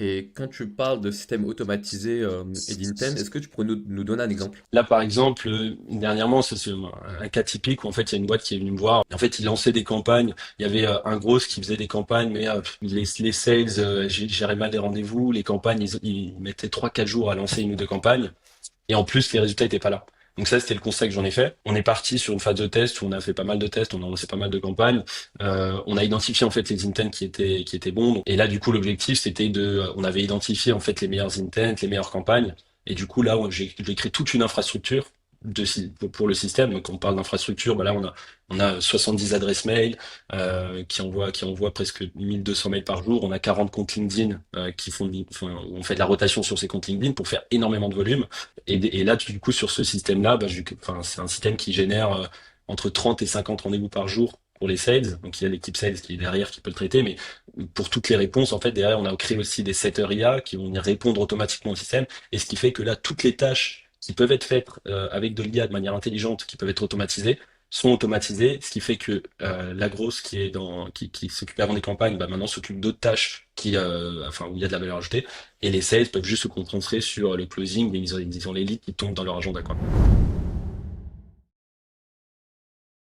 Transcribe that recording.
Et quand tu parles de système automatisé et d'intent, est-ce que tu pourrais nous donner un exemple? Là, par exemple, dernièrement, c'est un cas typique où en fait, il y a une boîte qui est venue me voir. En fait, ils lançaient des campagnes. Il y avait un gros qui faisait des campagnes, mais les sales géraient mal les rendez-vous. Les campagnes, ils mettaient 3, 4 jours à lancer une ou deux campagnes. Et en plus, les résultats étaient pas là. Donc ça, c'était le constat que j'en ai fait. On est parti sur une phase de test où on a fait pas mal de tests, on a lancé pas mal de campagnes. On a identifié en fait les intents qui étaient bons. Et là, du coup, l'objectif, c'était on avait identifié en fait les meilleurs intents, les meilleures campagnes. Et du coup, là, j'ai créé toute une infrastructure pour le système. Donc, on parle d'infrastructure. Bah là, on a 70 adresses mail qui envoient presque 1200 mails par jour. On a 40 comptes LinkedIn enfin, où on fait de la rotation sur ces comptes LinkedIn pour faire énormément de volume. Et là, du coup, sur ce système-là, enfin, c'est un système qui génère entre 30 et 50 rendez-vous par jour pour les sales. Donc, il y a l'équipe sales qui est derrière qui peut le traiter, mais pour toutes les réponses, en fait, derrière, on a créé aussi des setters IA qui vont y répondre automatiquement au système. Et ce qui fait que là, toutes les tâches qui peuvent être faites avec de l'IA de manière intelligente, qui peuvent être automatisées, sont automatisées, ce qui fait que la grosse qui s'occupait avant des campagnes, bah, maintenant s'occupe d'autres tâches enfin, où il y a de la valeur ajoutée. Et les sales peuvent juste se concentrer sur le closing et ils ont les leads qui tombent dans leur agenda, quoi.